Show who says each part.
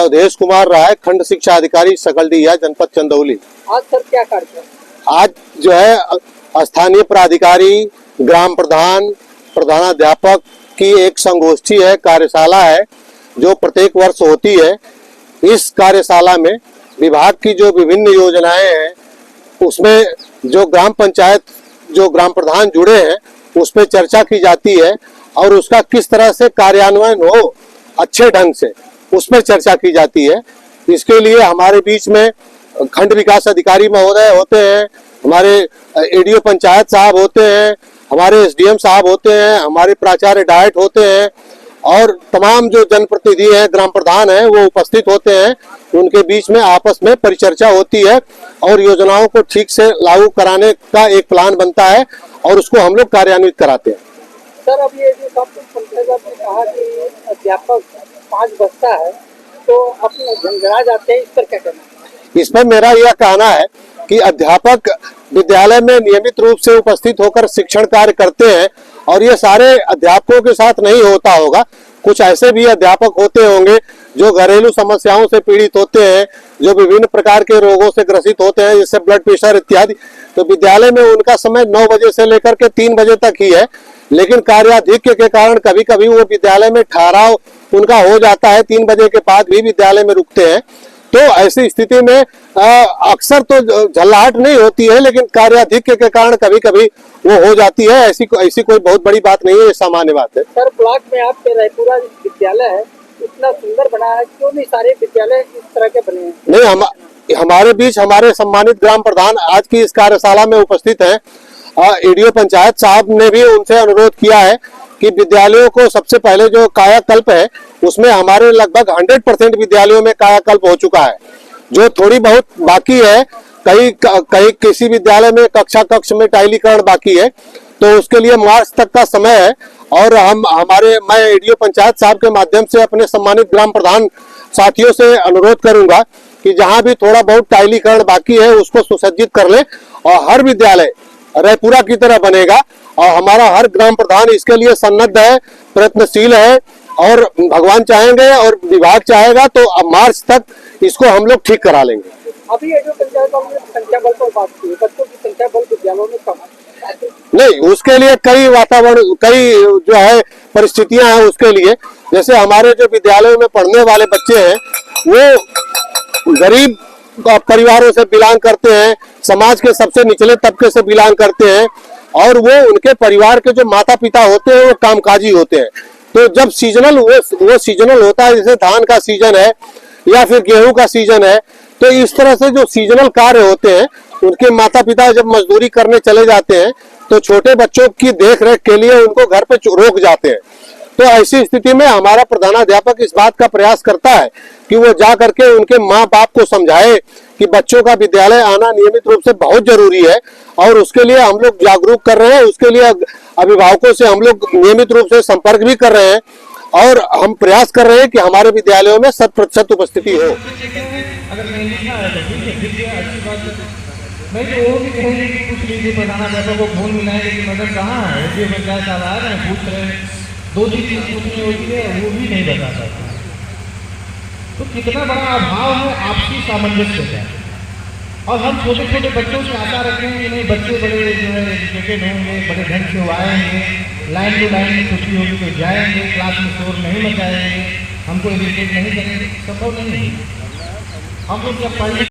Speaker 1: अवधेश कुमार राय, खंड शिक्षा अधिकारी सकलडीहा, जनपद चंदौली।
Speaker 2: आज सर क्या कार्यक्रम?
Speaker 1: आज जो है स्थानीय प्राधिकारी, ग्राम प्रधान, प्रधानाध्यापक की एक संगोष्ठी है, कार्यशाला है जो प्रत्येक वर्ष होती है। इस कार्यशाला में विभाग की जो विभिन्न योजनाएं हैं उसमें जो ग्राम पंचायत, जो ग्राम प्रधान जुड़े हैं उस पर चर्चा की जाती है और उसका किस तरह से कार्यान्वयन हो अच्छे ढंग से, उस पर चर्चा की जाती है। इसके लिए हमारे बीच में खंड विकास अधिकारी महोदय होते हैं, हमारे एडीओ पंचायत साहब होते हैं, हमारे एसडीएम साहब होते हैं, हमारे प्राचार्य डायट होते हैं और तमाम जो जनप्रतिनिधि हैं, ग्राम प्रधान हैं, वो उपस्थित होते हैं। उनके बीच में आपस में परिचर्चा होती है और योजनाओं को ठीक से लागू कराने का एक प्लान बनता है और उसको हम लोग कार्यान्वित कराते हैं।
Speaker 2: सर, अब ये जो आपने कहा कि अध्यापक 5 बजता है तो अपने झंझरा जाते हैं, इस पर क्या कहना है?
Speaker 1: इस पर मेरा यह कहना है कि अध्यापक विद्यालय में नियमित रूप से उपस्थित होकर शिक्षण कार्य करते हैं और ये सारे अध्यापकों के साथ नहीं होता होगा। कुछ ऐसे भी अध्यापक होते होंगे जो घरेलू समस्याओं से पीड़ित होते हैं, जो विभिन्न प्रकार के रोगों से ग्रसित होते हैं, जैसे ब्लड प्रेशर इत्यादि। तो विद्यालय में उनका समय 9 बजे से लेकर के 3 बजे तक ही है, लेकिन कार्याधिक्य के कारण कभी कभी वो विद्यालय में ठहराव उनका हो जाता है, 3 बजे के बाद भी विद्यालय में रुकते हैं। तो ऐसी स्थिति में अक्सर तो झल्लाहट नहीं होती है, लेकिन कार्याधिक्य के कारण कभी कभी वो हो जाती है। ऐसी कोई बहुत बड़ी बात नहीं है, ये सामान्य बात है।
Speaker 2: सर, ब्लॉक में आपके रायपुरा विद्यालय है, इतना सुंदर बना है, क्यों नहीं सारे विद्यालय इस तरह के बने हैं?
Speaker 1: नहीं, हमारे बीच हमारे सम्मानित ग्राम प्रधान आज की इस कार्यशाला में उपस्थित हैं। एडीओ पंचायत साहब ने भी उनसे अनुरोध किया है कि विद्यालयों को सबसे पहले जो कायाकल्प है उसमें हमारे लगभग 100% विद्यालयों में कायाकल्प हो चुका है। जो थोड़ी बहुत बाकी है, कई किसी विद्यालय में कक्ष में टाइलीकरण बाकी है, तो उसके लिए मार्च तक का समय है। और मैं एडीओ पंचायत साहब के माध्यम से अपने सम्मानित ग्राम प्रधान साथियों से अनुरोध करूंगा कि जहां भी थोड़ा बहुत टाइलीकरण बाकी है उसको सुसज्जित कर ले और हर विद्यालय रायपुरा की तरह बनेगा। और हमारा हर ग्राम प्रधान इसके लिए सन्नद्ध है, प्रयत्नशील है और भगवान चाहेंगे और विभाग चाहेगा तो अब मार्च तक इसको हम लोग ठीक करा लेंगे।
Speaker 2: अभी जो पंचायत में संख्या बल पर बात की, बच्चों की संख्या बल विद्यालयों में कम
Speaker 1: नहीं, उसके लिए कई जो है परिस्थितियां हैं उसके लिए। जैसे हमारे जो विद्यालयों में पढ़ने वाले बच्चे हैं वो गरीब परिवारों से बिलोंग करते हैं, समाज के सबसे निचले तबके से बिलोंग करते हैं और वो उनके परिवार के जो माता पिता होते हैं वो कामकाजी होते हैं। तो जब सीजनल वो सीजनल होता है, जैसे धान का सीजन है या फिर गेहूं का सीजन है, तो इस तरह से जो सीजनल कार्य होते हैं उनके माता पिता जब मजदूरी करने चले जाते हैं तो छोटे बच्चों की देख रेख के लिए उनको घर पे रोक जाते हैं। तो ऐसी स्थिति में हमारा प्रधानाध्यापक इस बात का प्रयास करता है कि वो जा करके उनके माँ बाप को समझाए कि बच्चों का विद्यालय आना नियमित रूप से बहुत जरूरी है और उसके लिए हम लोग जागरूक कर रहे हैं। उसके लिए अभिभावकों से हम लोग नियमित रूप से संपर्क भी कर रहे हैं और हम प्रयास कर रहे हैं कि हमारे विद्यालयों में 100% उपस्थिति हो।
Speaker 3: नहीं तो वो भी कहेंगे कि कुछ लीजिए, प्रधानाध्यापक को फोन मिलाएंगे कि मैडम कहाँ है, एडीओ पंचायत साहब आ रहे हैं, पूछ रहे हैं, 2-3 चीज पूछनी होती है, वो भी नहीं बता सकता। तो कितना बड़ा अभाव है आपसी सामंजस्य का। और हम छोटे छोटे बच्चों से आशा रखते हैं कि नहीं, बच्चे बड़े जो है एजुकेटेड होंगे, बड़े ढंग से आएंगे, लाइन टू लाइन छुट्टी होगी तो जाएंगे, क्लास में शोर नहीं मचाएंगे, हमको इरिटेट नहीं करेंगे, संभव नहीं है। हम लोग जब पढ़ने